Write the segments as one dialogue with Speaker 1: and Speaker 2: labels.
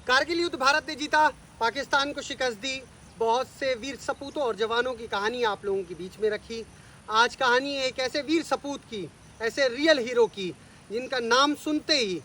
Speaker 1: कारगिल युद्ध भारत ने जीता, पाकिस्तान को शिकस्त दी। बहुत से वीर सपूतों और जवानों की कहानी आप लोगों के बीच में रखी। आज कहानी एक ऐसे वीर सपूत की, ऐसे रियल हीरो की, जिनका नाम सुनते ही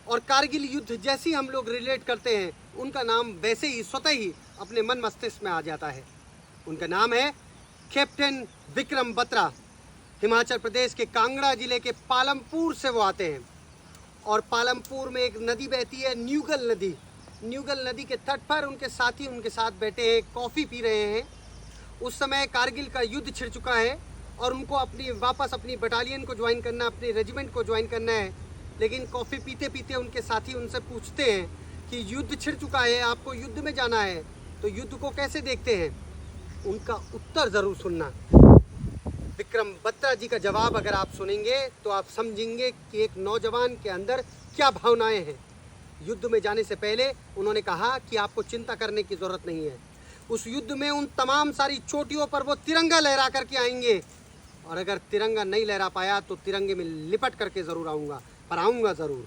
Speaker 1: और कारगिल युद्ध जैसी हम लोग रिलेट करते हैं, उनका नाम वैसे ही स्वतः ही अपने मन मस्तिष्क में आ जाता है। उनका नाम है कैप्टन विक्रम बत्रा। हिमाचल प्रदेश के कांगड़ा जिले के पालमपुर से वो आते हैं और पालमपुर में एक नदी बहती है, न्यूगल नदी। न्यूगल नदी के तट पर उनके साथी उनके साथ बैठे हैं, कॉफ़ी पी रहे हैं। उस समय कारगिल का युद्ध छिड़ चुका है और उनको वापस अपनी बटालियन को ज्वाइन करना, अपने रेजिमेंट को ज्वाइन करना है। लेकिन कॉफ़ी पीते पीते उनके साथी उनसे पूछते हैं कि युद्ध छिड़ चुका है, आपको युद्ध में जाना है, तो युद्ध को कैसे देखते हैं? उनका उत्तर ज़रूर सुनना। विक्रम बत्रा जी का जवाब अगर आप सुनेंगे तो आप समझेंगे कि एक नौजवान के अंदर क्या भावनाएं हैं। युद्ध में जाने से पहले उन्होंने कहा कि आपको चिंता करने की ज़रूरत नहीं है। उस युद्ध में उन तमाम सारी चोटियों पर वो तिरंगा लहरा करके आएंगे और अगर तिरंगा नहीं लहरा पाया तो तिरंगे में लिपट करके ज़रूर आऊँगा, पर आऊँगा ज़रूर।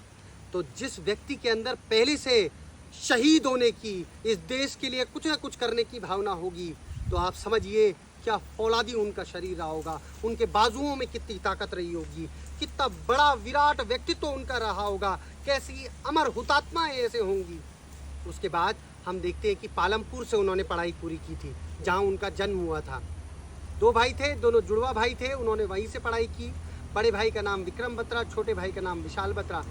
Speaker 1: तो जिस व्यक्ति के अंदर पहले से शहीद होने की, इस देश के लिए कुछ ना कुछ करने की भावना होगी, तो आप समझिए क्या फौलादी उनका शरीर रहा होगा, उनके बाजुओं में कितनी ताकत रही होगी, कितना बड़ा विराट व्यक्तित्व उनका रहा होगा, कैसी अमर हुतात्माएं ऐसे होंगी। उसके बाद हम देखते हैं कि पालमपुर से उन्होंने पढ़ाई पूरी की थी, जहां उनका जन्म हुआ था। दो भाई थे, दोनों जुड़वा भाई थे, उन्होंने वहीं से पढ़ाई की। बड़े भाई का नाम विक्रम बत्रा, छोटे भाई का नाम विशाल बत्रा।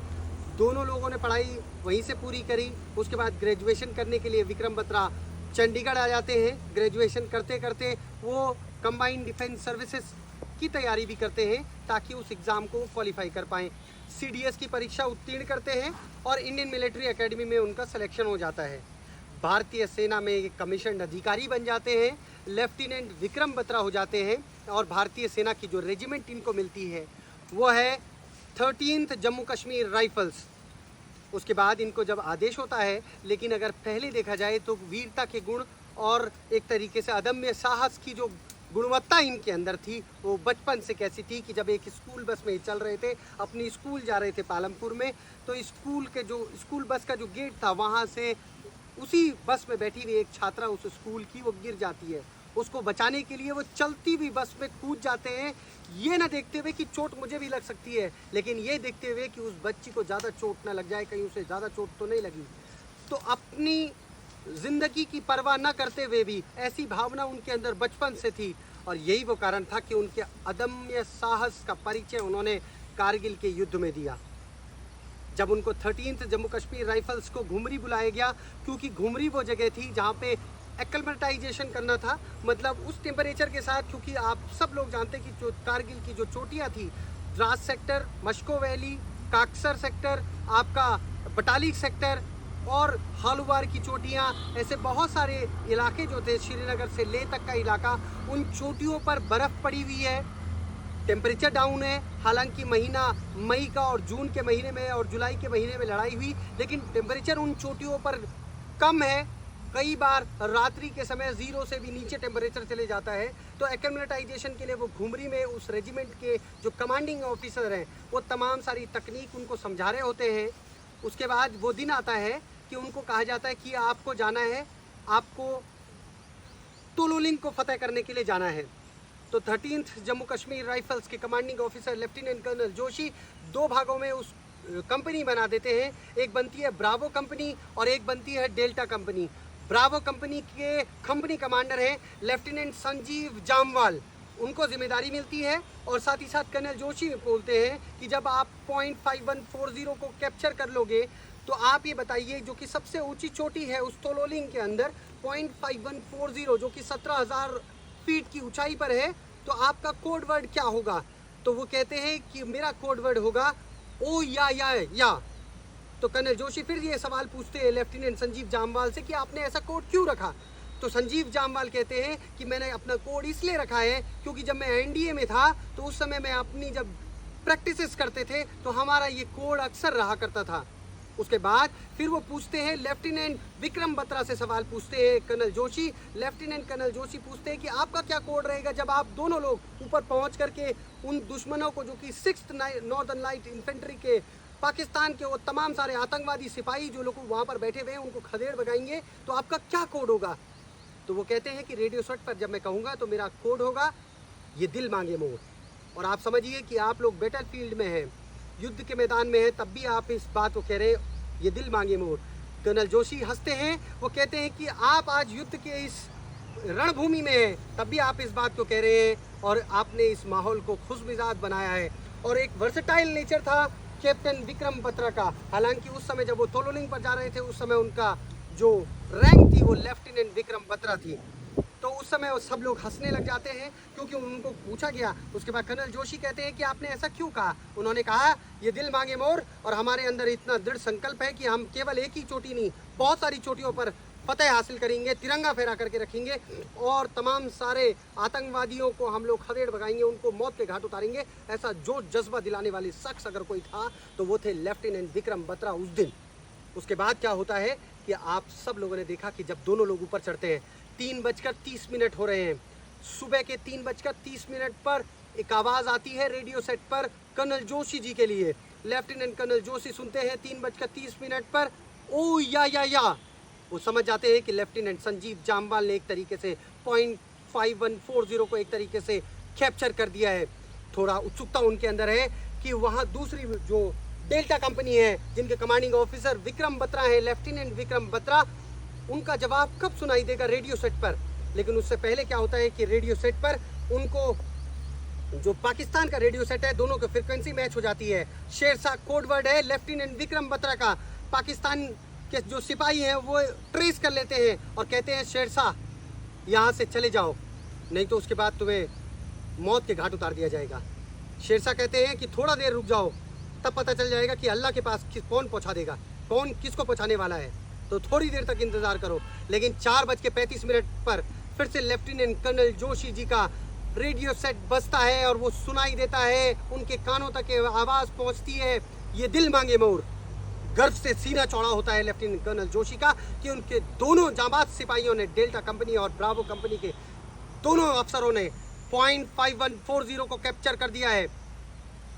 Speaker 1: दोनों लोगों ने पढ़ाई वहीं से पूरी करी। उसके बाद ग्रेजुएशन करने के लिए विक्रम बत्रा चंडीगढ़ आ जाते हैं। ग्रेजुएशन करते करते वो कंबाइंड डिफेंस सर्विसेज की तैयारी भी करते हैं ताकि उस एग्ज़ाम को क्वालिफाई कर पाएँ। सीडीएस की परीक्षा उत्तीर्ण करते हैं और इंडियन मिलिट्री एकेडमी में उनका सिलेक्शन हो जाता है। भारतीय सेना में एक कमीशन अधिकारी बन जाते हैं, लेफ्टिनेंट विक्रम बत्रा हो जाते हैं और भारतीय सेना की जो रेजिमेंट इनको मिलती है वो है 13th जम्मू कश्मीर राइफल्स। उसके बाद इनको जब आदेश होता है, लेकिन अगर पहले देखा जाए तो वीरता के गुण और एक तरीके से अदम्य साहस की जो गुणवत्ता इनके अंदर थी वो बचपन से कैसी थी कि जब एक स्कूल बस में चल रहे थे, अपनी स्कूल जा रहे थे पालमपुर में, तो स्कूल बस का जो गेट था वहाँ से उसी बस में बैठी हुई एक छात्रा उस स्कूल की वो गिर जाती है। उसको बचाने के लिए वो चलती हुई बस में कूद जाते हैं, ये ना देखते हुए कि चोट मुझे भी लग सकती है, लेकिन ये देखते हुए कि उस बच्ची को ज़्यादा चोट ना लग जाए, कहीं उसे ज़्यादा चोट तो नहीं लगी। तो अपनी ज़िंदगी की परवाह न करते हुए भी ऐसी भावना उनके अंदर बचपन से थी और यही वो कारण था कि उनके अदम्य साहस का परिचय उन्होंने कारगिल के युद्ध में दिया। जब उनको 13th जम्मू कश्मीर राइफल्स को घुमरी बुलाया गया, क्योंकि घुमरी वो जगह थी जहाँ पे एक्लेमेटाइजेशन करना था, मतलब उस टेम्परेचर के साथ, क्योंकि आप सब लोग जानते हैं कि जो कारगिल की जो चोटियाँ थी, Dras sector, Mushkoh valley, Kaksar sector, आपका बटालिक सेक्टर और हालूवार की चोटियाँ, ऐसे बहुत सारे इलाके जो थे, श्रीनगर से लेह तक का इलाका, उन चोटियों पर बर्फ़ पड़ी हुई है, टेम्परेचर डाउन है। हालांकि महीना मई का और जून के महीने में और जुलाई के महीने में लड़ाई हुई, लेकिन टेम्परेचर उन चोटियों पर कम है। कई बार रात्रि के समय 0 से भी नीचे टेम्परेचर चले जाता है। तो एक्लेमेटाइजेशन के लिए वो घुमरी में उस रेजिमेंट के जो कमांडिंग ऑफिसर हैं वो तमाम सारी तकनीक उनको समझा रहे होते हैं। उसके बाद वो दिन आता है कि उनको कहा जाता है कि आपको जाना है, आपको तोलोलिंग को फतेह करने के लिए जाना है। तो 13th जम्मू कश्मीर राइफल्स के commanding officer lieutenant colonel Joshi दो भागों में उस कंपनी बना देते हैं। एक बनती है ब्रावो कंपनी और एक बनती है डेल्टा कंपनी। ब्रावो कंपनी के कंपनी कमांडर हैं लेफ्टिनेंट संजीव जामवाल, उनको जिम्मेदारी मिलती है और साथ ही साथ कर्नल जोशी बोलते हैं कि जब आप .5140 को कैप्चर कर लोगे तो आप ये बताइए, जो कि सबसे ऊंची चोटी है उस तोलोलिंग के अंदर, .5140 जो कि 17,000 फीट की ऊंचाई पर है, तो आपका कोड वर्ड क्या होगा? तो वो कहते हैं कि मेरा कोड वर्ड होगा ओ या। तो कर्नल जोशी फिर ये सवाल पूछते हैं लेफ्टिनेंट संजीव जामवाल से कि आपने ऐसा कोड क्यों रखा? तो संजीव जामवाल कहते हैं कि मैंने अपना कोड इसलिए रखा है क्योंकि जब मैं एनडीए में था तो उस समय मैं अपनी जब प्रैक्टिसेस करते थे तो हमारा ये कोड अक्सर रहा करता था। उसके बाद फिर वो पूछते हैं, लेफ्टिनेंट विक्रम बत्रा से सवाल पूछते हैं colonel Joshi. Lieutenant colonel Joshi पूछते हैं कि आपका क्या कोड रहेगा जब आप दोनों लोग ऊपर पहुंच करके उन दुश्मनों को, जो कि 6th नॉर्दर्न लाइट इन्फेंट्री के पाकिस्तान के वो तमाम सारे आतंकवादी सिपाही जो लोग वहाँ पर बैठे हुए हैं उनको खदेड़ भगाएंगे, तो आपका क्या कोड होगा? तो वो कहते हैं कि रेडियो सेट पर जब मैं कहूँगा तो मेरा कोड होगा ये दिल मांगे मोर। और आप समझिए कि आप लोग बैटल फील्ड में हैं, युद्ध के मैदान में हैं, तब भी आप इस बात को कह रहे हैं ये दिल मांगे मोर। कर्नल जोशी हंसते हैं, वो कहते हैं कि आप आज युद्ध के इस रणभूमि में हैं, तब भी आप इस बात को कह रहे हैं और आपने इस माहौल को खुशमिजाज बनाया है। और एक वर्सेटाइल नेचर था कैप्टन विक्रम बत्रा का। हालांकि उस समय जब वो तोलोलिंग पर जा रहे थे उस समय उनका जो रैंक थी वो लेफ्टिनेंट विक्रम बत्रा थी। तो उस समय वो सब लोग हंसने लग जाते हैं क्योंकि उनको पूछा गया। उसके बाद कर्नल जोशी कहते हैं कि आपने ऐसा क्यों कहा? उन्होंने कहा ये दिल मांगे मोर और हमारे अंदर इतना दृढ़ संकल्प है कि हम केवल एक ही चोटी नहीं बहुत सारी चोटियों पर फतेह हासिल करेंगे, तिरंगा फहरा करके रखेंगे और तमाम सारे आतंकवादियों को हम लोग खदेड़ भगाएंगे, उनको मौत के घाट उतारेंगे। ऐसा जो जज्बा दिलाने वाली शख्स अगर कोई था तो वो थे लेफ्टिनेंट विक्रम बत्रा उस दिन। उसके बाद क्या होता है कि आप सब लोगों ने देखा कि जब दोनों लोग ऊपर चढ़ते हैं 3:30 हो रहे हैं, सुबह के 3:30 पर एक आवाज़ आती है रेडियो सेट पर कर्नल जोशी जी के लिए। लेफ्टिनेंट कर्नल जोशी सुनते हैं 3:30 पर ओ या वो समझ जाते हैं कि लेफ्टिनेंट संजीव जामवाल ने एक तरीके से .5140 को एक तरीके से कैप्चर कर दिया है। थोड़ा उत्सुकता उनके अंदर है कि वहाँ दूसरी जो डेल्टा कंपनी है जिनके कमांडिंग ऑफिसर विक्रम बत्रा है, लेफ्टिनेंट विक्रम बत्रा, उनका जवाब कब सुनाई देगा रेडियो सेट पर। लेकिन उससे पहले क्या होता है कि रेडियो सेट पर उनको जो पाकिस्तान का रेडियो सेट है दोनों की फ्रिक्वेंसी मैच हो जाती है। शेरशाह कोड वर्ड है लेफ्टिनेंट विक्रम बत्रा का। पाकिस्तान के जो सिपाही हैं वो ट्रेस कर लेते हैं और कहते हैं शेरशाह यहाँ से चले जाओ, नहीं तो उसके बाद तुम्हें मौत के घाट उतार दिया जाएगा। शेरशाह कहते हैं कि थोड़ा देर रुक जाओ, तब पता चल जाएगा कि अल्लाह के पास कौन पहुँचा देगा, कौन किसको पहुँचाने वाला है, तो थोड़ी देर तक इंतज़ार करो। लेकिन 4:35 पर फिर से लेफ्टिनेंट कर्नल जोशी जी का रेडियो सेट बजता है और वो सुनाई देता है, उनके कानों तक आवाज़ पहुंचती है ये दिल मांगे मोर। गर्व से सीना चौड़ा होता है लेफ्टिनेंट कर्नल जोशी का कि उनके दोनों जांबाज सिपाहियों ने, डेल्टा कंपनी और ब्रावो कंपनी के दोनों अफसरों ने .5140 को कैप्चर कर दिया है।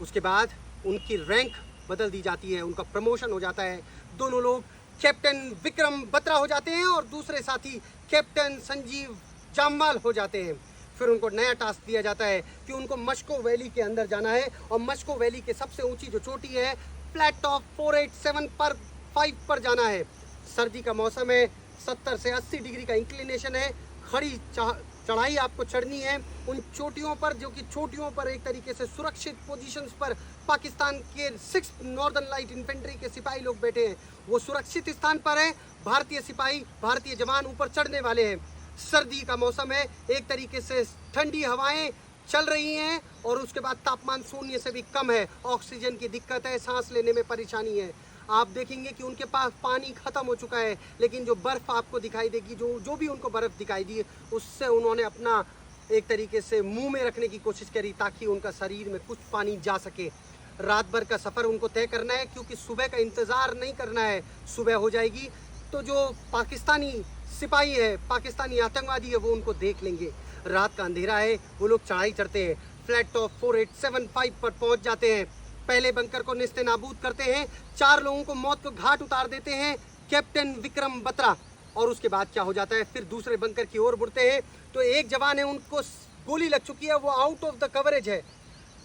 Speaker 1: उसके बाद उनकी रैंक बदल दी जाती है, उनका प्रमोशन हो जाता है। दोनों लोग कैप्टन विक्रम बत्रा हो जाते हैं और दूसरे साथी कैप्टन संजीव जामवाल हो जाते हैं। फिर उनको नया टास्क दिया जाता है कि उनको मस्को वैली के अंदर जाना है और मस्को वैली के सबसे ऊंची जो चोटी है फ्लैट टॉप 487 पर जाना है। सर्दी का मौसम है, 70 से 80 डिग्री का इंक्लिनेशन है, खड़ी चढ़ाई आपको चढ़नी है उन चोटियों पर, जो कि चोटियों पर एक तरीके से सुरक्षित पोजीशंस पर पाकिस्तान के 6 नॉर्दर्न लाइट इन्फेंट्री के सिपाही लोग बैठे हैं। वो सुरक्षित स्थान पर है, भारतीय सिपाही, भारतीय जवान ऊपर चढ़ने वाले हैं। सर्दी का मौसम है, एक तरीके से ठंडी हवाएं चल रही हैं और उसके बाद तापमान शून्य से भी कम है, ऑक्सीजन की दिक्कत है, सांस लेने में परेशानी है। आप देखेंगे कि उनके पास पानी खत्म हो चुका है, लेकिन जो बर्फ़ आपको दिखाई देगी, जो भी उनको बर्फ़ दिखाई दी उससे उन्होंने अपना एक तरीके से मुंह में रखने की कोशिश करी ताकि उनका शरीर में कुछ पानी जा सके। रात भर का सफ़र उनको तय करना है क्योंकि सुबह का इंतज़ार नहीं करना है। सुबह हो जाएगी तो जो पाकिस्तानी सिपाही है, पाकिस्तानी आतंकवादी है, वो उनको देख लेंगे। रात का अंधेरा है, वो लोग चढ़ाई चढ़ते हैं, फ्लैट टॉप 4875 पर पहुंच जाते हैं। पहले बंकर को निस्ते नाबूद करते हैं, 4 लोगों को मौत को घाट उतार देते हैं कैप्टन विक्रम बत्रा। और उसके बाद क्या हो जाता है, फिर दूसरे बंकर की ओर बढ़ते हैं तो एक जवान है, उनको गोली लग चुकी है, वो आउट ऑफ द कवरेज है,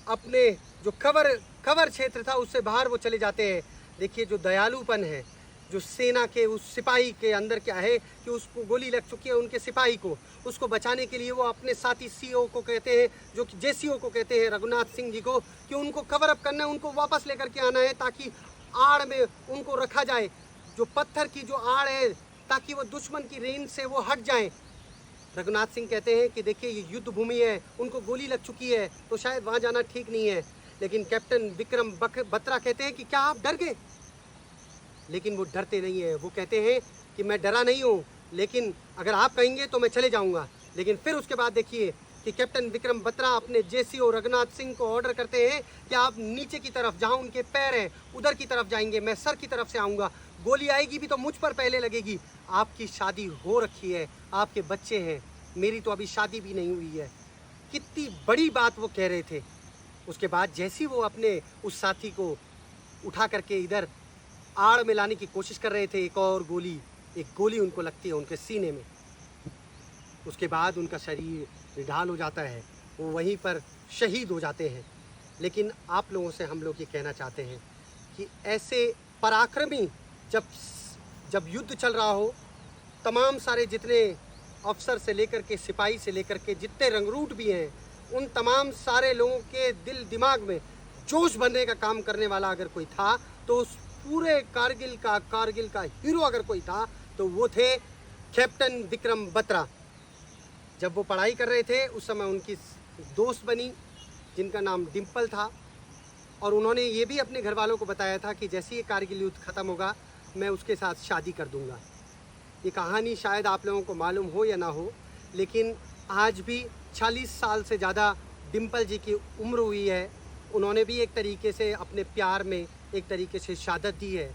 Speaker 1: अपने जो कवर क्षेत्र था उससे बाहर वो चले जाते हैं। देखिए जो दयालुपन है, जो सेना के उस सिपाही के अंदर क्या है कि उसको गोली लग चुकी है, उनके सिपाही को, उसको बचाने के लिए वो अपने साथी सीओ को कहते हैं, जो कि जेसीओ को कहते हैं रघुनाथ सिंह जी को, कि उनको कवर अप करना है, उनको वापस लेकर के आना है ताकि आड़ में उनको रखा जाए, जो पत्थर की जो आड़ है, ताकि वो दुश्मन की रेंज से वो हट जाएं। रघुनाथ सिंह कहते हैं कि देखिए ये युद्ध भूमि है, उनको गोली लग चुकी है तो शायद वहाँ जाना ठीक नहीं है। लेकिन कैप्टन विक्रम बत्रा कहते हैं कि क्या आप डर गए? लेकिन वो डरते नहीं है, वो कहते हैं कि मैं डरा नहीं हूँ, लेकिन अगर आप कहेंगे तो मैं चले जाऊँगा। लेकिन फिर उसके बाद देखिए कि कैप्टन विक्रम बत्रा अपने जेसीओ रघुनाथ सिंह को ऑर्डर करते हैं कि आप नीचे की तरफ, जहाँ उनके पैर हैं उधर की तरफ जाएंगे, मैं सर की तरफ से आऊँगा, गोली आएगी भी तो मुझ पर पहले लगेगी। आपकी शादी हो रखी है, आपके बच्चे हैं, मेरी तो अभी शादी भी नहीं हुई है। कितनी बड़ी बात वो कह रहे थे। उसके बाद जैसे ही वो अपने उस साथी को उठा करके इधर आड़ में लाने की कोशिश कर रहे थे। एक गोली उनको लगती है उनके सीने में। उसके बाद उनका शरीर निढाल हो जाता है, वो वहीं पर शहीद हो जाते हैं। लेकिन आप लोगों से हम लोग ये कहना चाहते हैं कि ऐसे पराक्रमी जब युद्ध चल रहा हो, तमाम सारे जितने अफसर से लेकर के सिपाही से लेकर के जितने रंगरूट भी हैं, उन तमाम सारे लोगों के दिल दिमाग में जोश भरने का काम करने वाला अगर कोई था तो उस पूरे कारगिल का हीरो अगर कोई था तो वो थे कैप्टन विक्रम बत्रा। जब वो पढ़ाई कर रहे थे उस समय उनकी दोस्त बनी जिनका नाम डिम्पल था, और उन्होंने ये भी अपने घर वालों को बताया था कि जैसे ही कारगिल युद्ध ख़त्म होगा मैं उसके साथ शादी कर दूंगा। ये कहानी शायद आप लोगों को मालूम हो या ना हो, लेकिन आज भी 40 साल से ज़्यादा डिम्पल जी की उम्र हुई है। उन्होंने भी एक तरीके से अपने प्यार में एक तरीके से शहादत दी है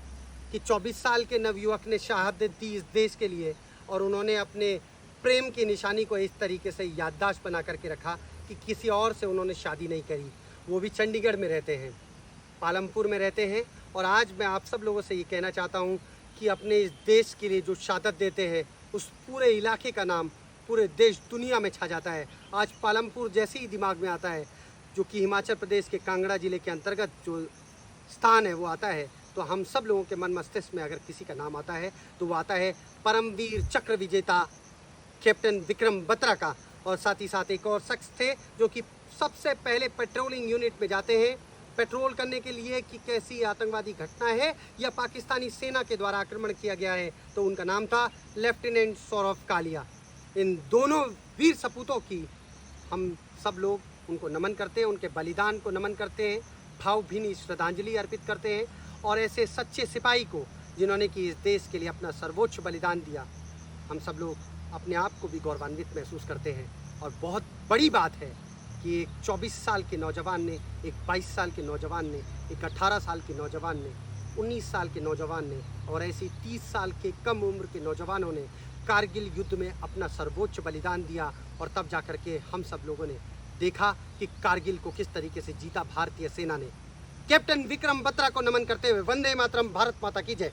Speaker 1: कि 24 साल के नवयुवक ने शहादत दी इस देश के लिए, और उन्होंने अपने प्रेम की निशानी को इस तरीके से याददाश्त बना करके रखा कि किसी और से उन्होंने शादी नहीं करी। वो भी चंडीगढ़ में रहते हैं, पालमपुर में रहते हैं। और आज मैं आप सब लोगों से ये कहना चाहता हूँ कि अपने इस देश के लिए जो शहादत देते हैं उस पूरे इलाके का नाम पूरे देश दुनिया में छा जाता है। आज पालमपुर जैसे ही दिमाग में आता है, जो कि हिमाचल प्रदेश के कांगड़ा ज़िले के अंतर्गत जो स्थान है वो आता है, तो हम सब लोगों के मन मस्तिष्क में अगर किसी का नाम आता है तो वो आता है परमवीर चक्र विजेता कैप्टन विक्रम बत्रा का। और साथ ही साथ एक और शख्स थे जो कि सबसे पहले पेट्रोलिंग यूनिट में जाते हैं पेट्रोल करने के लिए कि कैसी आतंकवादी घटना है या पाकिस्तानी सेना के द्वारा आक्रमण किया गया है, तो उनका नाम था लेफ्टिनेंट सौरभ कालिया। इन दोनों वीर सपूतों की हम सब लोग उनको नमन करते हैं, उनके बलिदान को नमन करते हैं, भावभीनी श्रद्धांजलि अर्पित करते हैं। और ऐसे सच्चे सिपाही को जिन्होंने कि इस देश के लिए अपना सर्वोच्च बलिदान दिया, हम सब लोग अपने आप को भी गौरवान्वित महसूस करते हैं। और बहुत बड़ी बात है कि एक 24 साल के नौजवान ने, एक 22 साल के नौजवान ने, एक 18 साल के नौजवान ने, 19 साल के नौजवान ने और ऐसी 30 साल के कम उम्र के नौजवानों ने कारगिल युद्ध में अपना सर्वोच्च बलिदान दिया। और तब जा कर के हम सब लोगों ने देखा कि कारगिल को किस तरीके से जीता भारतीय सेना ने। कैप्टन विक्रम बत्रा को नमन करते हुए वंदे मातरम, भारत माता की जय।